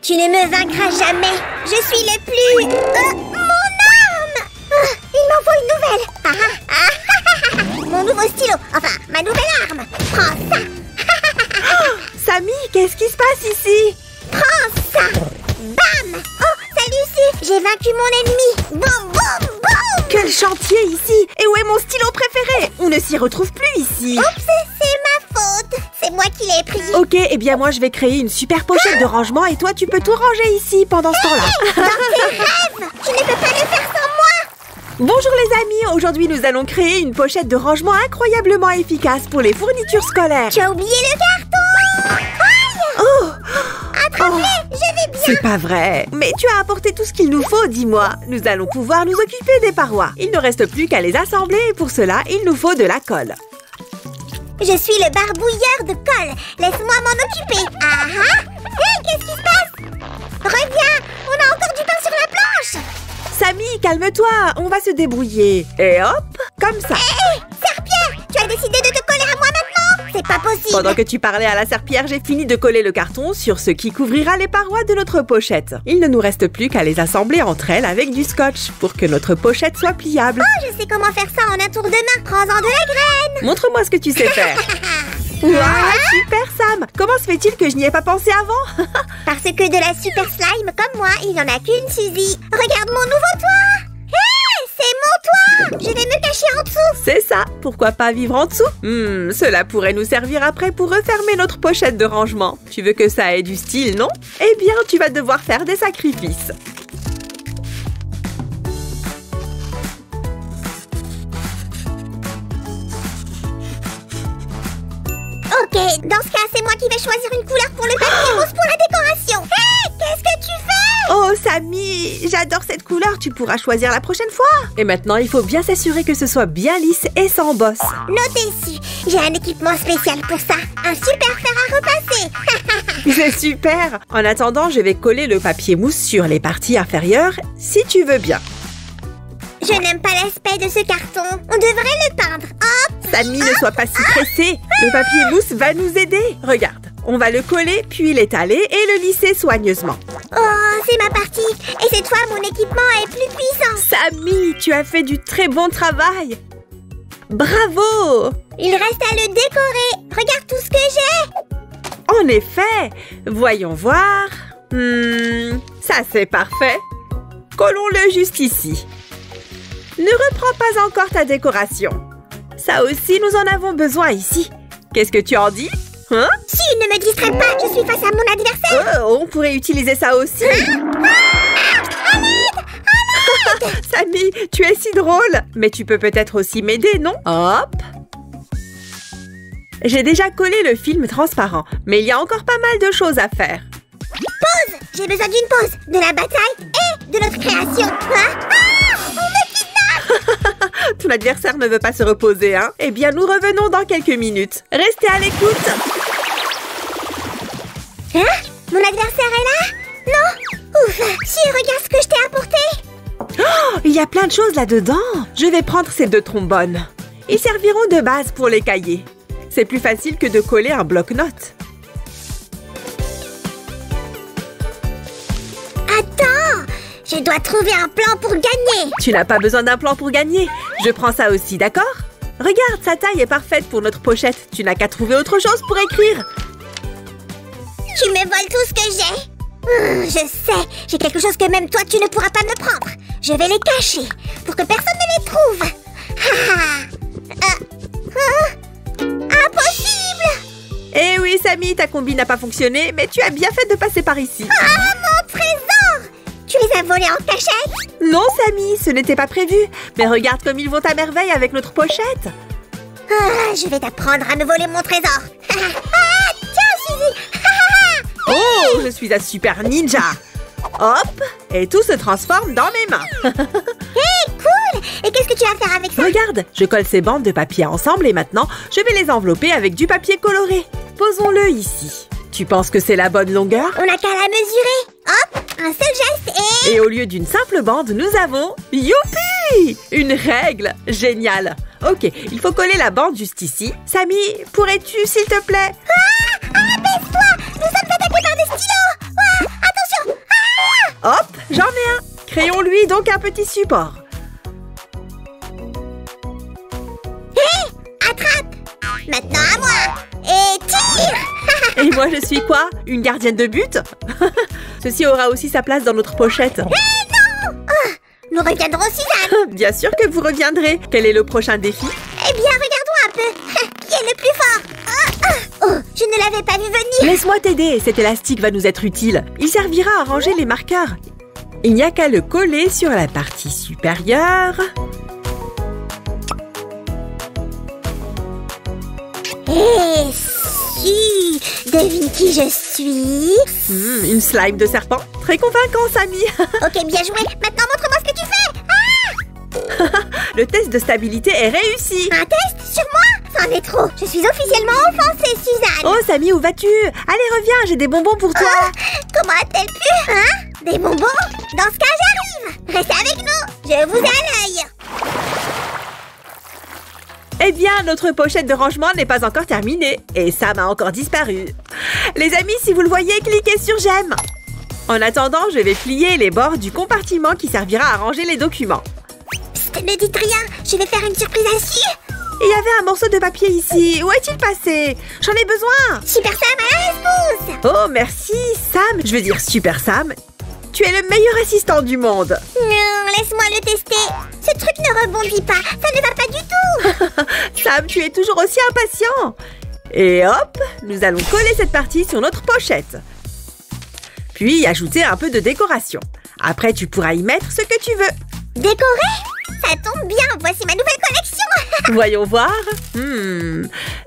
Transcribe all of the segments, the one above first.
Tu ne me vaincras jamais. Je suis le plus... mon arme! Il m'en faut une nouvelle. Mon nouveau stylo. Enfin, ma nouvelle arme. Prends ça. Samy, qu'est-ce qui se passe ici? Prends ça. Bam! Oh, salut ici. J'ai vaincu mon ennemi. Boum, boum, boum. Quel chantier ici! Et où est mon stylo préféré? On ne s'y retrouve plus ici. Oups, c'est ma faute. C'est moi qui l'ai pris. Ok, eh bien moi je vais créer une super pochette de rangement et toi tu peux tout ranger ici pendant ce temps-là. Dans tes rêves, tu ne peux pas le faire sans moi. Bonjour les amis, aujourd'hui nous allons créer une pochette de rangement incroyablement efficace pour les fournitures scolaires. Tu as oublié le carton. Aïe! Oh! Attrape-les, je vais bien. C'est pas vrai. Mais tu as apporté tout ce qu'il nous faut, dis-moi. Nous allons pouvoir nous occuper des parois. Il ne reste plus qu'à les assembler et pour cela, il nous faut de la colle. Je suis le barbouilleur de colle. Laisse-moi m'en occuper. Ah ah! Hé, qu'est-ce qui se passe? Reviens, on a encore du pain sur la planche. Samy, calme-toi, on va se débrouiller. Et hop, comme ça. Hé, serpillère, tu as décidé de te coller à moi maintenant? C'est pas possible. Pendant que tu parlais à la serpillière, j'ai fini de coller le carton sur ce qui couvrira les parois de notre pochette. Il ne nous reste plus qu'à les assembler entre elles avec du scotch pour que notre pochette soit pliable. Oh, je sais comment faire ça en un tour de main. Prends-en de la graine. Montre-moi ce que tu sais faire. Waouh, super Sam! Comment se fait-il que je n'y ai pas pensé avant? Parce que de la super slime comme moi, il n'y en a qu'une, Suzy. Regarde mon nouveau toit. Hé, c'est mon toit. Je vais me cacher en dessous. C'est ça, pourquoi pas vivre en dessous? Cela pourrait nous servir après pour refermer notre pochette de rangement. Tu veux que ça ait du style, non? Eh bien, tu vas devoir faire des sacrifices. Ok, dans ce cas, c'est moi qui vais choisir une couleur pour le papier mousse pour la décoration. Hé, qu'est-ce que tu fais? Oh, Samy, j'adore cette couleur, tu pourras choisir la prochaine fois. Et maintenant, il faut bien s'assurer que ce soit bien lisse et sans bosse. Notez-ci, j'ai un équipement spécial pour ça. Un super fer à repasser. C'est super. En attendant, je vais coller le papier mousse sur les parties inférieures, si tu veux bien. Je n'aime pas l'aspect de ce carton. On devrait le peindre. Hop! Samy, ne sois pas si pressée. Le papier mousse va nous aider. Regarde, on va le coller, puis l'étaler et le lisser soigneusement. Oh, c'est ma partie. Et cette fois, mon équipement est plus puissant. Samy, tu as fait du très bon travail. Bravo! Il reste à le décorer. Regarde tout ce que j'ai. En effet, voyons voir. Ça c'est parfait. Collons-le juste ici. Ne reprends pas encore ta décoration. Ça aussi, nous en avons besoin ici. Qu'est-ce que tu en dis? Hein? Si, ne me distrais pas, je suis face à mon adversaire. On pourrait utiliser ça aussi. Samy, tu es si drôle. Mais tu peux peut-être aussi m'aider, non? Hop. J'ai déjà collé le film transparent, mais il y a encore pas mal de choses à faire. Pause! J'ai besoin d'une pause, de la bataille et de notre création. Hein? On me kidnappe! Ton adversaire ne veut pas se reposer, hein? Eh bien, nous revenons dans quelques minutes. Restez à l'écoute. Hein? Mon adversaire est là? Non? Ouf! Si, regarde ce que je t'ai apporté! Oh, il y a plein de choses là-dedans. Je vais prendre ces deux trombones. Ils serviront de base pour les cahiers. C'est plus facile que de coller un bloc-notes. Attends! Je dois trouver un plan pour gagner! Tu n'as pas besoin d'un plan pour gagner. Je prends ça aussi, d'accord? Regarde, sa taille est parfaite pour notre pochette. Tu n'as qu'à trouver autre chose pour écrire. Tu me voles tout ce que j'ai! Je sais! J'ai quelque chose que même toi, tu ne pourras pas me prendre! Je vais les cacher pour que personne ne les trouve! Impossible! Eh oui, Samy, ta combi n'a pas fonctionné, mais tu as bien fait de passer par ici. Ah, mon trésor! Tu les as volés en cachette? Non, Samy, ce n'était pas prévu. Mais regarde comme ils vont à merveille avec notre pochette. Je vais t'apprendre à me voler mon trésor! Tiens, Suzy! Oh, je suis un super ninja. Hop, et tout se transforme dans mes mains. Hey, cool! Et qu'est-ce que tu vas faire avec ça? Regarde, je colle ces bandes de papier ensemble et maintenant, je vais les envelopper avec du papier coloré. Posons-le ici. Tu penses que c'est la bonne longueur? On n'a qu'à la mesurer. Hop, un seul geste et... Et au lieu d'une simple bande, nous avons... Youpi! Une règle! Génial! Ok, il faut coller la bande juste ici. Samy, pourrais-tu, s'il te plaît? Baisse-toi! Nous sommes attaqués par des stylos! Attention! Créons-lui donc un petit support. Hé, attrape! Maintenant à moi! Et tire! Et moi, je suis quoi? Une gardienne de but? Ceci aura aussi sa place dans notre pochette. Nous reviendrons, Suzanne! Bien sûr que vous reviendrez. Quel est le prochain défi? Eh bien, regardons un peu! Qui est le plus fort? Oh, je ne l'avais pas vu venir! Laisse-moi t'aider, cet élastique va nous être utile. Il servira à ranger les marqueurs. Il n'y a qu'à le coller sur la partie supérieure. Eh si! Devine qui je suis? Une slime de serpent. Très convaincant, Samy. Ok, bien joué! Maintenant, montre-moi ce que tu fais! Le test de stabilité est réussi. Un test sur moi? C'en est trop! Je suis officiellement offensée, Suzanne! Oh, Samy, où vas-tu? Allez, reviens, j'ai des bonbons pour toi. Comment a-t-elle pu? Hein? Des bonbons? Dans ce cas, j'arrive! Restez avec nous! Je vous ai à l'œil! Eh bien, notre pochette de rangement n'est pas encore terminée. Et Sam a encore disparu. Les amis, si vous le voyez, cliquez sur j'aime. En attendant, je vais plier les bords du compartiment qui servira à ranger les documents. Psst, ne dites rien! Je vais faire une surprise à Su! Il y avait un morceau de papier ici. Où est-il passé? J'en ai besoin. Super Sam à la rescousse! Oh, merci, Sam. Je veux dire Super Sam. Tu es le meilleur assistant du monde. Non, laisse-moi le tester! Ce truc ne rebondit pas! Ça ne va pas du tout! Sam, tu es toujours aussi impatient. Et hop, nous allons coller cette partie sur notre pochette. Puis ajouter un peu de décoration. Après, tu pourras y mettre ce que tu veux. Décoré? Ça tombe bien! Voici ma nouvelle collection! Voyons voir.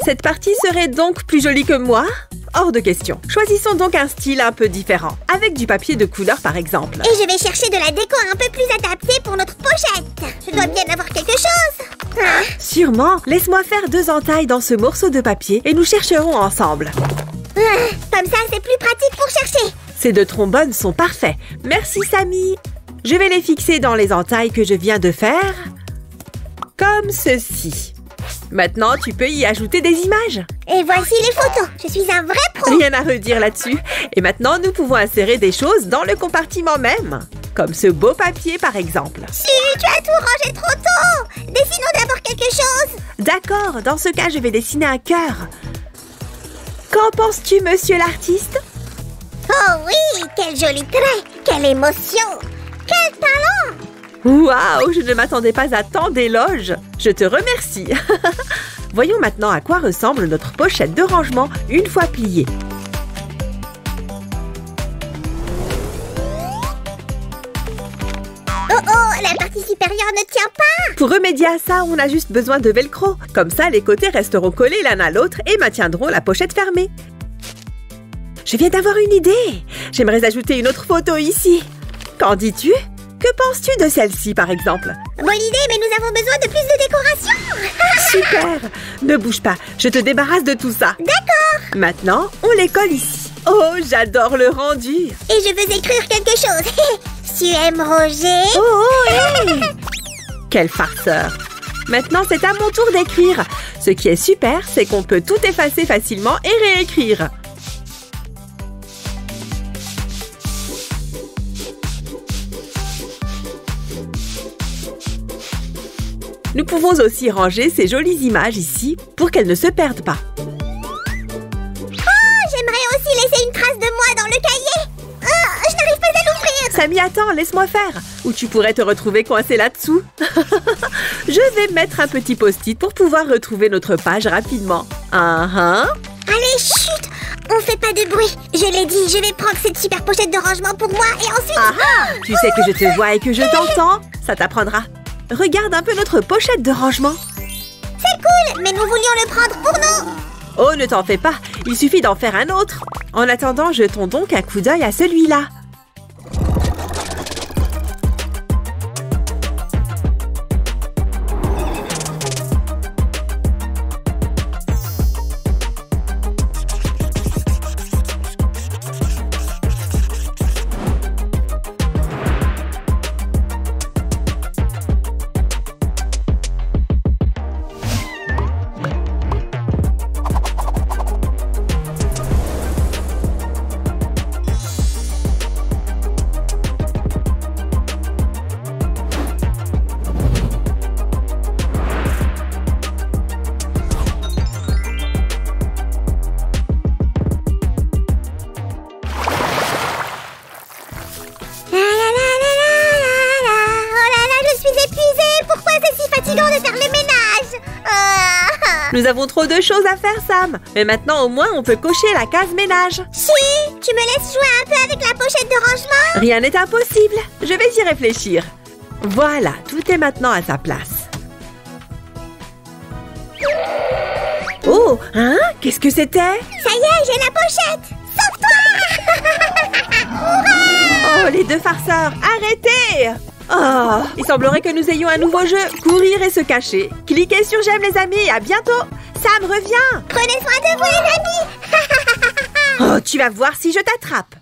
Cette partie serait donc plus jolie que moi? Hors de question. Choisissons donc un style un peu différent, avec du papier de couleur par exemple. Et je vais chercher de la déco un peu plus adaptée pour notre pochette. Je dois bien avoir quelque chose. Hein? Sûrement. Laisse-moi faire 2 entailles dans ce morceau de papier et nous chercherons ensemble. Comme ça, c'est plus pratique pour chercher. Ces 2 trombones sont parfaits. Merci, Samy. Je vais les fixer dans les entailles que je viens de faire. Comme ceci. Maintenant, tu peux y ajouter des images. Et voici les photos. Je suis un vrai pro. Rien à redire là-dessus. Et maintenant, nous pouvons insérer des choses dans le compartiment même. Comme ce beau papier, par exemple. Su, tu as tout rangé trop tôt. Dessinons d'abord quelque chose. D'accord, dans ce cas, je vais dessiner un cœur. Qu'en penses-tu, monsieur l'artiste? Oh oui, quel joli trait. Quelle émotion. Quel talent. Waouh, je ne m'attendais pas à tant d'éloges. Je te remercie. Voyons maintenant à quoi ressemble notre pochette de rangement une fois pliée. Oh, la partie supérieure ne tient pas. Pour remédier à ça, on a juste besoin de velcro. Comme ça, les côtés resteront collés l'un à l'autre et maintiendront la pochette fermée. Je viens d'avoir une idée. J'aimerais ajouter une autre photo ici. Qu'en dis-tu? Que penses-tu de celle-ci, par exemple? Bonne idée, mais nous avons besoin de plus de décoration. Super! Ne bouge pas, je te débarrasse de tout ça. D'accord. Maintenant, on les colle ici. Oh, j'adore le rendu. Et je veux écrire quelque chose. Tu aimes Roger? Oh, hey! Quel farceur! Maintenant, c'est à mon tour d'écrire. Ce qui est super, c'est qu'on peut tout effacer facilement et réécrire. Nous pouvons aussi ranger ces jolies images ici pour qu'elles ne se perdent pas. Oh, j'aimerais aussi laisser une trace de moi dans le cahier. Oh, je n'arrive pas à l'ouvrir. Samy, attends, laisse-moi faire. Ou tu pourrais te retrouver coincé là-dessous. Je vais mettre un petit post-it pour pouvoir retrouver notre page rapidement. Allez, chut. On fait pas de bruit. Je l'ai dit, je vais prendre cette super pochette de rangement pour moi et ensuite... Tu sais que je te vois et que je t'entends. Ça t'apprendra. Regarde un peu notre pochette de rangement. C'est cool, mais nous voulions le prendre pour nous. Oh, ne t'en fais pas. Il suffit d'en faire un autre. En attendant, jetons donc un coup d'œil à celui-là. Nous avons trop de choses à faire, Sam. Mais maintenant, au moins, on peut cocher la case ménage. Si, tu me laisses jouer un peu avec la pochette de rangement? Rien n'est impossible. Je vais y réfléchir. Voilà, tout est maintenant à sa place. Oh, hein? Qu'est-ce que c'était? Ça y est, j'ai la pochette! Sauve-toi! Oh, les deux farceurs, arrêtez! Oh, il semblerait que nous ayons un nouveau jeu. Courir et se cacher. Cliquez sur j'aime les amis, à bientôt. Sam, reviens. Prenez soin de vous les amis! Oh, tu vas voir si je t'attrape.